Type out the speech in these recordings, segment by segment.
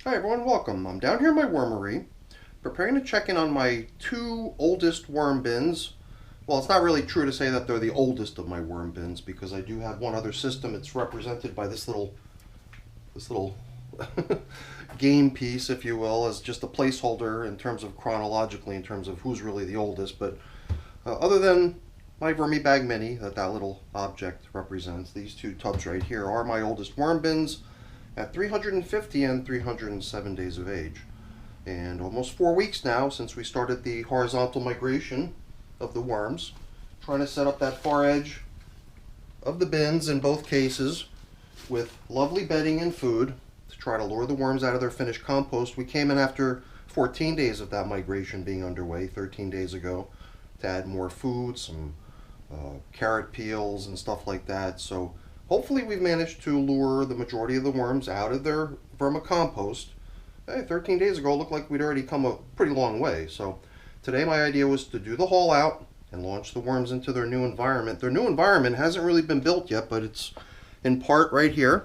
Hi everyone, welcome. I'm down here in my wormery, preparing to check in on my two oldest worm bins. Well, it's not really true to say that they're the oldest of my worm bins because I do have one other system. It's represented by this little game piece, if you will, as just a placeholder in terms of chronologically, in terms of who's really the oldest. But other than my Vermibag Mini that little object represents, these two tubs right here are my oldest worm bins at 350 and 307 days of age. And almost 4 weeks now since we started the horizontal migration of the worms, trying to set up that far edge of the bins in both cases with lovely bedding and food to try to lure the worms out of their finished compost. We came in after 14 days of that migration being underway 13 days ago to add more food, some carrot peels and stuff like that. So hopefully we've managed to lure the majority of the worms out of their vermicompost. Hey, 13 days ago it looked like we'd already come a pretty long way. So today my idea was to do the haul out and launch the worms into their new environment. Their new environment hasn't really been built yet, but it's in part right here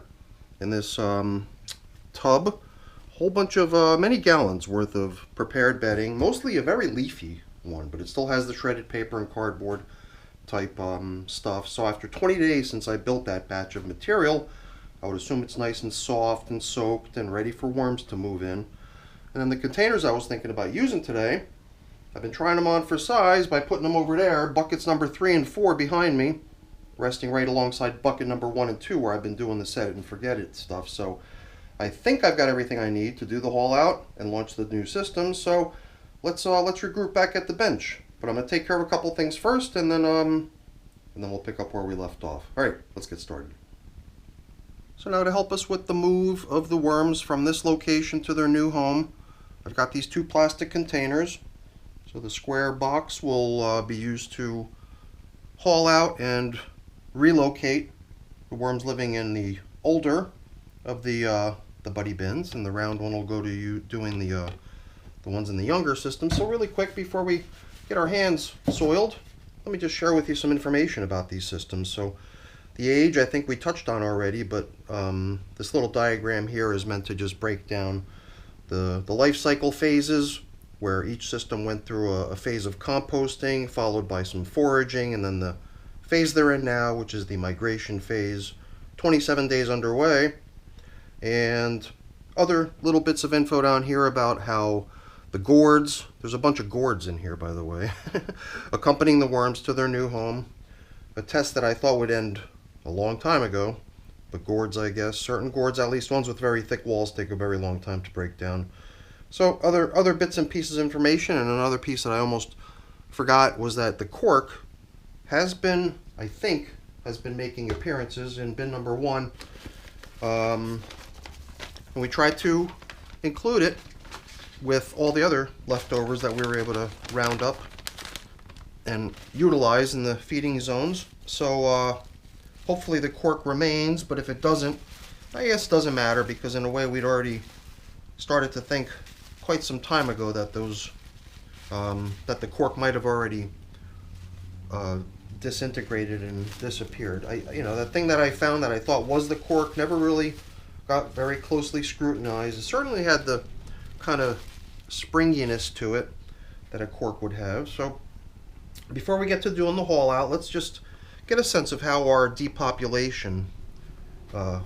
in this tub. Whole bunch of many gallons worth of prepared bedding, mostly a very leafy one, but it still has the shredded paper and cardboard type stuff. So after 20 days since I built that batch of material, I would assume it's nice and soft and soaked and ready for worms to move in. And then the containers I was thinking about using today, I've been trying them on for size by putting them over there, buckets number 3 and 4 behind me, resting right alongside bucket number 1 and 2 where I've been doing the set it and forget it stuff. So I think I've got everything I need to do the haul out and launch the new system. So let's regroup back at the bench. But I'm going to take care of a couple things first, and then we'll pick up where we left off. All right, let's get started. So now to help us with the move of the worms from this location to their new home, I've got these two plastic containers. So the square box will be used to haul out and relocate the worms living in the older of the buddy bins, and the round one will go to you doing the ones in the younger system. So really quick before we get our hands soiled, let me just share with you some information about these systems. So the age I think we touched on already, but this little diagram here is meant to just break down the life cycle phases, where each system went through a phase of composting followed by some foraging, and then the phase they're in now, which is the migration phase, 27 days underway. And other little bits of info down here about how the gourds, there's a bunch of gourds in here, by the way, accompanying the worms to their new home. A test that I thought would end a long time ago, but gourds, I guess, certain gourds, at least ones with very thick walls, take a very long time to break down. So other bits and pieces of information, and another piece that I almost forgot was that the cork has been, I think, has been making appearances in bin number 1. And we tried to include it with all the other leftovers that we were able to round up and utilize in the feeding zones. So hopefully the cork remains, but if it doesn't, I guess it doesn't matter, because in a way we'd already started to think quite some time ago that those that the cork might have already disintegrated and disappeared. That thing that I found that I thought was the cork never really got very closely scrutinized. It certainly had the kind of springiness to it that a cork would have. So before we get to doing the haul out, let's just get a sense of how our depopulation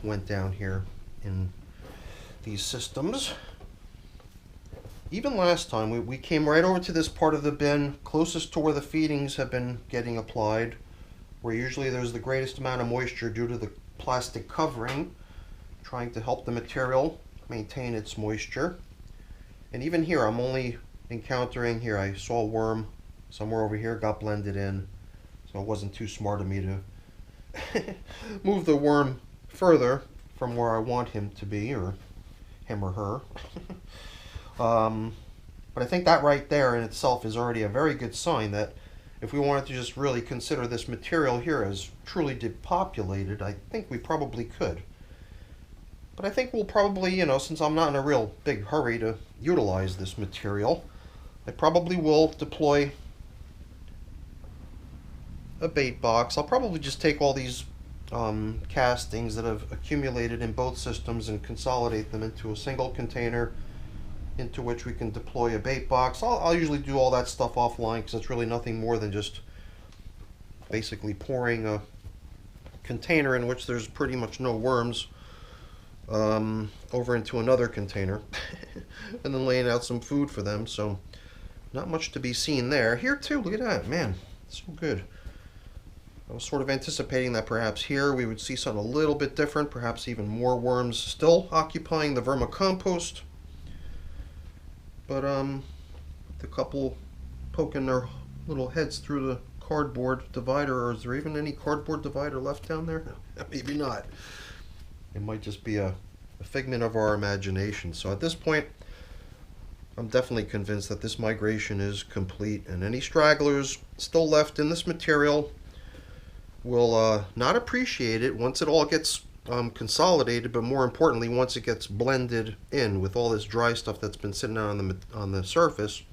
went down here in these systems. Even last time we came right over to this part of the bin closest to where the feedings have been getting applied, where usually there's the greatest amount of moisture due to the plastic covering, trying to help the material maintain its moisture. And even here, I'm only encountering here, I saw a worm somewhere over here, got blended in, so it wasn't too smart of me to move the worm further from where I want him to be, or him or her. But I think that right there in itself is already a very good sign that if we wanted to just really consider this material here as truly depopulated, I think we probably could. But I think we'll probably, since I'm not in a real big hurry to utilize this material, I probably will deploy a bait box. I'll probably just take all these castings that have accumulated in both systems and consolidate them into a single container into which we can deploy a bait box. I'll usually do all that stuff offline because it's really nothing more than just basically pouring a container in which there's pretty much no worms over into another container and then laying out some food for them. So not much to be seen there. Here too, look at that, man, so good. I was sort of anticipating that perhaps here we would see something a little bit different, perhaps even more worms still occupying the vermicompost. But the couple poking their little heads through the cardboard divider, or is there even any cardboard divider left down there? Maybe not. It might just be a figment of our imagination. So at this point, I'm definitely convinced that this migration is complete, and any stragglers still left in this material will not appreciate it once it all gets consolidated, but more importantly, once it gets blended in with all this dry stuff that's been sitting on the surface,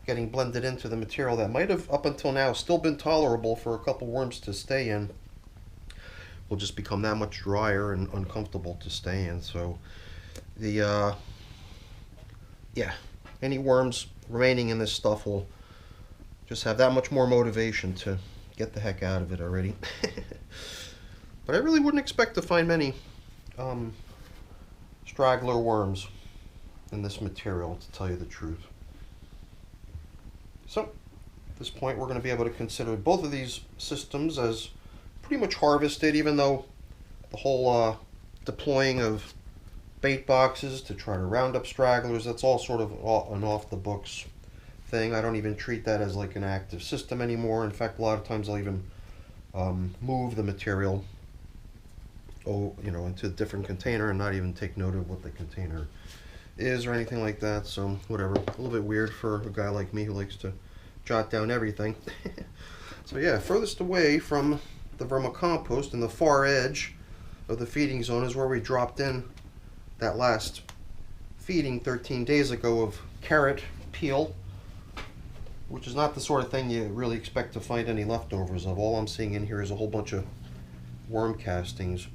getting blended into the material that might have up until now still been tolerable for a couple worms to stay in, will just become that much drier and uncomfortable to stay in. So the yeah, any worms remaining in this stuff will just have that much more motivation to get the heck out of it already. But I really wouldn't expect to find many straggler worms in this material, to tell you the truth. So at this point, we're going to be able to consider both of these systems as pretty much harvested, even though the whole deploying of bait boxes to try to round up stragglers, that's all sort of an off the books thing. I don't even treat that as like an active system anymore. In fact, a lot of times I'll even move the material into a different container and not even take note of what the container is or anything like that. So whatever, a little bit weird for a guy like me who likes to jot down everything. So yeah, furthest away from the vermicompost and the far edge of the feeding zone is where we dropped in that last feeding 13 days ago of carrot peel, which is not the sort of thing you really expect to find any leftovers of. All I'm seeing in here is a whole bunch of worm castings.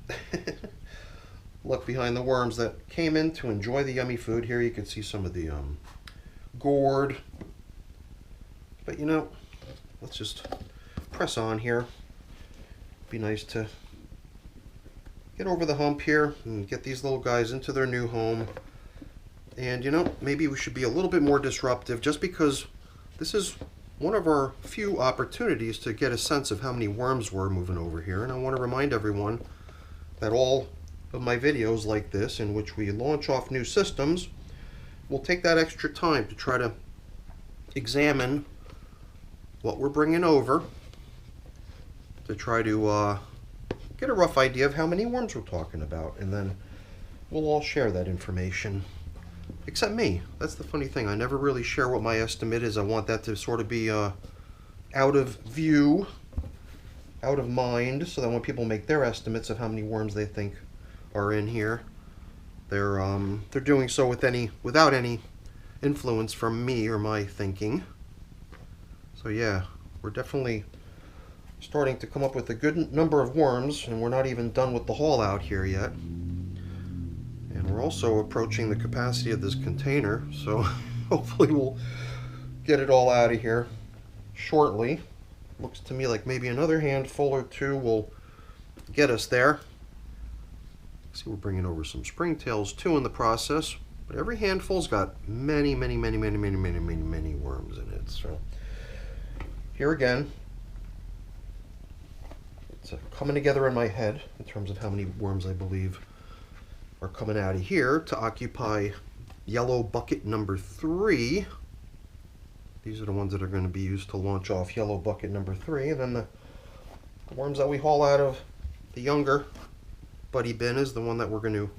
Look behind the worms that came in to enjoy the yummy food. Here you can see some of the gourd. But you know, let's just press on here. Be nice to get over the hump here and get these little guys into their new home. And you know, maybe we should be a little bit more disruptive, just because this is one of our few opportunities to get a sense of how many worms we're moving over here. And I want to remind everyone that all of my videos like this, in which we launch off new systems, will take that extra time to try to examine what we're bringing over, to try to get a rough idea of how many worms we're talking about, and then we'll all share that information. Except me. That's the funny thing. I never really share what my estimate is. I want that to sort of be out of view, out of mind, so that when people make their estimates of how many worms they think are in here, they're doing so without any influence from me or my thinking. So yeah, we're definitely starting to come up with a good number of worms, and we're not even done with the haul out here yet. And we're also approaching the capacity of this container, so hopefully we'll get it all out of here shortly. Looks to me like maybe another handful or two will get us there. See, we're bringing over some springtails too in the process, but every handful's got many worms in it. So here again, it's coming together in my head in terms of how many worms I believe are coming out of here to occupy yellow bucket number 3. These are the ones that are going to be used to launch off yellow bucket number 3, and then the worms that we haul out of the younger buddy bin is the one that we're going to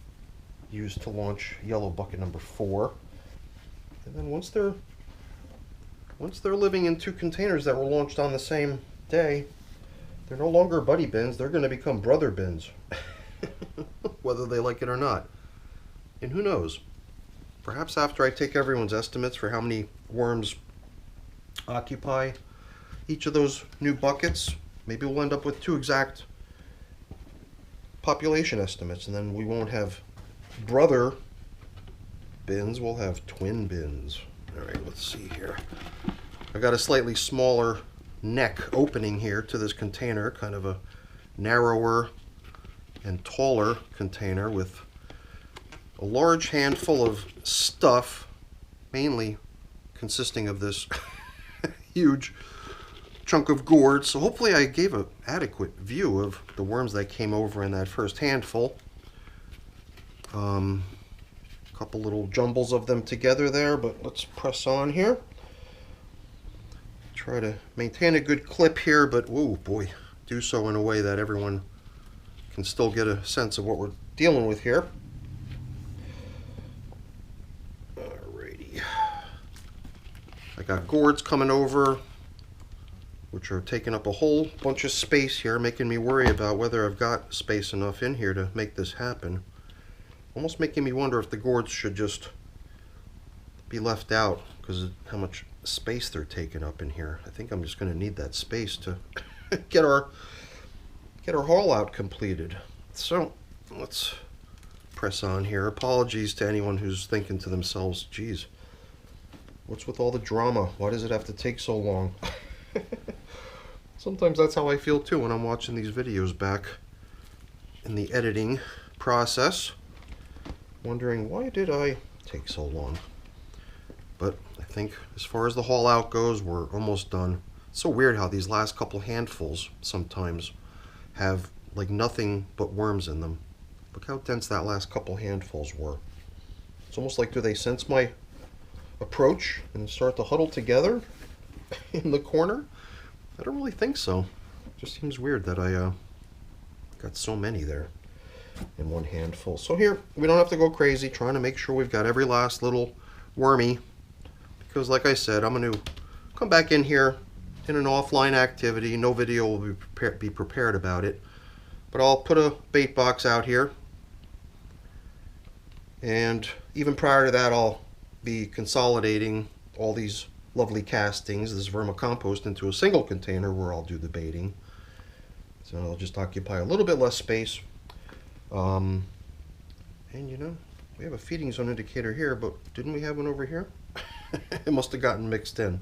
use to launch yellow bucket number 4. And then once they're living in 2 containers that were launched on the same day, they're no longer buddy bins, they're going to become brother bins. Whether they like it or not. And who knows? Perhaps after I take everyone's estimates for how many worms occupy each of those new buckets, maybe we'll end up with 2 exact population estimates, and then we won't have brother bins, we'll have twin bins. All right, let's see here. I got a slightly smaller neck opening here to this container, kind of a narrower and taller container with a large handful of stuff, mainly consisting of this huge chunk of gourd. So hopefully I gave an adequate view of the worms that came over in that first handful. Couple little jumbles of them together there, but let's press on here. Try to maintain a good clip here, but oh boy, do so in a way that everyone can still get a sense of what we're dealing with here. Alrighty. I got gourds coming over, which are taking up a whole bunch of space here, making me worry about whether I've got space enough in here to make this happen. Almost making me wonder if the gourds should just be left out because of how much space they're taking up in here. I think I'm just going to need that space to get our haul out completed. So let's press on here. Apologies to anyone who's thinking to themselves, geez, what's with all the drama? Why does it have to take so long? Sometimes that's how I feel too when I'm watching these videos back in the editing process, wondering why did I take so long? But I think as far as the haul out goes, we're almost done. It's so weird how these last couple handfuls sometimes have like nothing but worms in them. Look how dense that last couple handfuls were. It's almost like, do they sense my approach and start to huddle together in the corner? I don't really think so. It just seems weird that I got so many there in one handful. So here, we don't have to go crazy trying to make sure we've got every last little wormy, because like I said, I'm going to come back in here in an offline activity. No video will be prepared about it, but I'll put a bait box out here, and even prior to that I'll be consolidating all these lovely castings, this vermicompost, into a single container where I'll do the baiting. So it'll just occupy a little bit less space. And you know, we have a feeding zone indicator here, but didn't we have one over here? It must have gotten mixed in.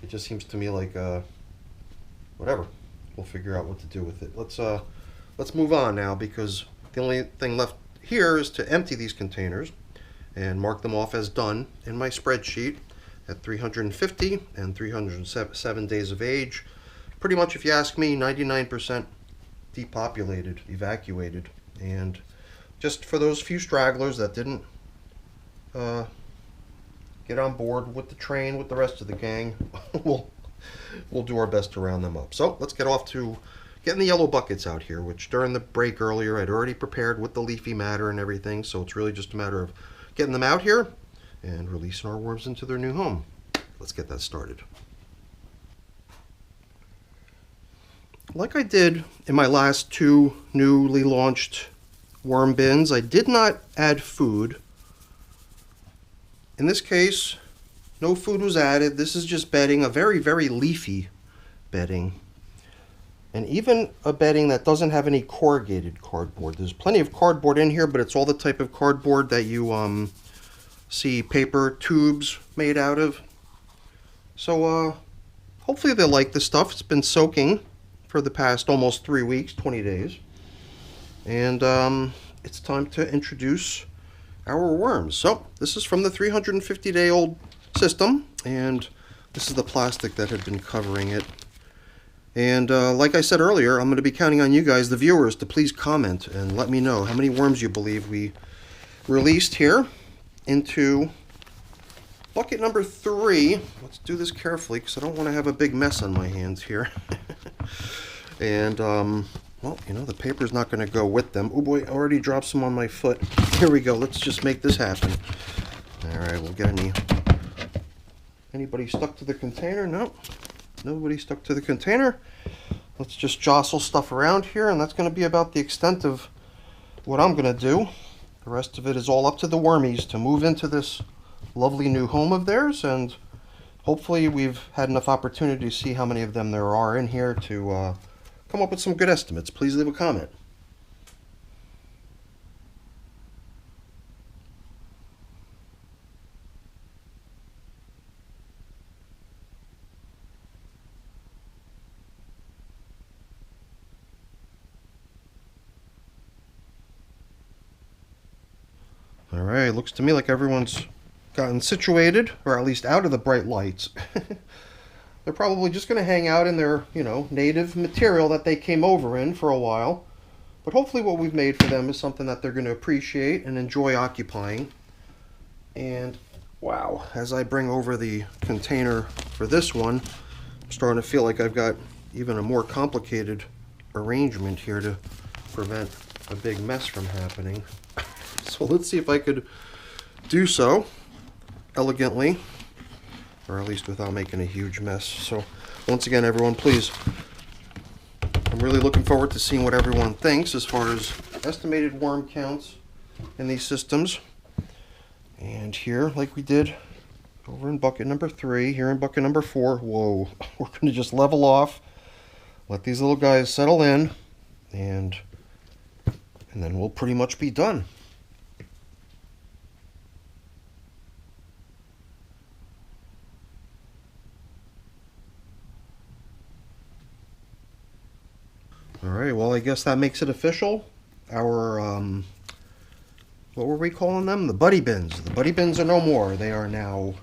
It just seems to me like whatever. We'll figure out what to do with it. Let's move on now, because the only thing left here is to empty these containers and mark them off as done in my spreadsheet at 350 and 307 days of age. Pretty much, if you ask me, 99% depopulated, evacuated. And just for those few stragglers that didn't get on board with the train with the rest of the gang, we'll do our best to round them up. So let's get off to getting the yellow buckets out here, which during the break earlier I'd already prepared with the leafy matter and everything. So it's really just a matter of getting them out here and releasing our worms into their new home. Let's get that started. Like I did in my last two newly launched worm bins, I did not add food. In this case, no food was added. This is just bedding, a very, very leafy bedding. And even a bedding that doesn't have any corrugated cardboard. There's plenty of cardboard in here, but it's all the type of cardboard that you see paper tubes made out of. So hopefully they like the stuff. It's been soaking for the past almost 3 weeks, 20 days. And it's time to introduce our worms. So this is from the 350-day-old system, and this is the plastic that had been covering it. And like I said earlier, I'm going to be counting on you guys, the viewers, to please comment and let me know how many worms you believe we released here into bucket number 3. Let's do this carefully because I don't want to have a big mess on my hands here. And well, you know, the paper's not going to go with them. Oh boy, I already dropped some on my foot. Here we go. Let's just make this happen. All right, we'll get anybody stuck to the container? No, nobody stuck to the container. Let's just jostle stuff around here, and that's going to be about the extent of what I'm going to do. The rest of it is all up to the wormies to move into this lovely new home of theirs, and hopefully we've had enough opportunity to see how many of them there are in here to come up with some good estimates. Please leave a comment. All right, looks to me like everyone's gotten situated, or at least out of the bright lights. They're probably just going to hang out in their, native material that they came over in for a while. But hopefully what we've made for them is something that they're going to appreciate and enjoy occupying. And wow, as I bring over the container for this one, I'm starting to feel like I've got even a more complicated arrangement here to prevent a big mess from happening. So let's see if I could do so elegantly, or at least without making a huge mess. So once again, everyone, please, I'm really looking forward to seeing what everyone thinks as far as estimated worm counts in these systems. And here, like we did over in bucket number 3, here in bucket number 4, whoa, we're going to just level off, let these little guys settle in, and then we'll pretty much be done. Alright, well, I guess that makes it official. Our, what were we calling them? The buddy bins. The buddy bins are no more. They are now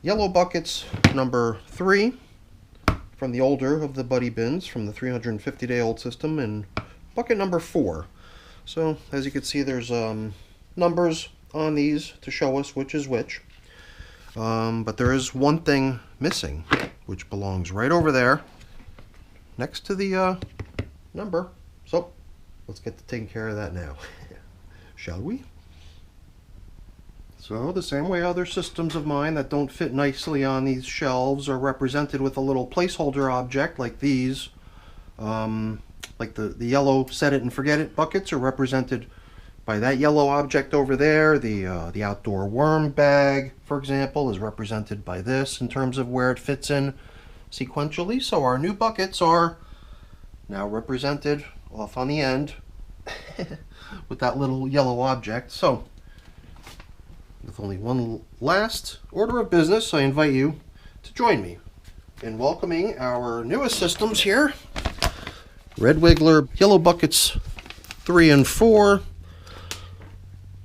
yellow buckets number 3 from the older of the buddy bins from the 350-day-old system, and bucket number 4. So, as you can see, there's numbers on these to show us which is which. But there is one thing missing, which belongs right over there next to the number. So let's get to taking care of that now. Shall we? So the same way other systems of mine that don't fit nicely on these shelves are represented with a little placeholder object like these, like the yellow set it and forget it buckets are represented by that yellow object over there. The outdoor worm bag, for example, is represented by this in terms of where it fits in sequentially. So our new buckets are now represented off on the end with that little yellow object. So with only one last order of business, I invite you to join me in welcoming our newest systems here. Red Wiggler Yellow Buckets 3 and 4,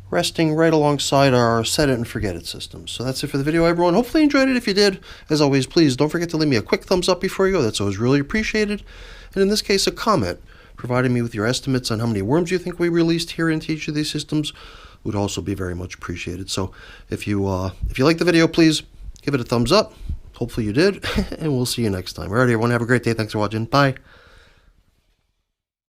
resting right alongside our Set It and Forget It systems. So that's it for the video, everyone. Hopefully you enjoyed it. If you did, as always, please don't forget to leave me a quick thumbs up before you go. That's always really appreciated. And in this case, a comment providing me with your estimates on how many worms you think we released here into each of these systems would also be very much appreciated. So if you like the video, please give it a thumbs up. Hopefully you did, and we'll see you next time. All right, everyone, have a great day. Thanks for watching. Bye.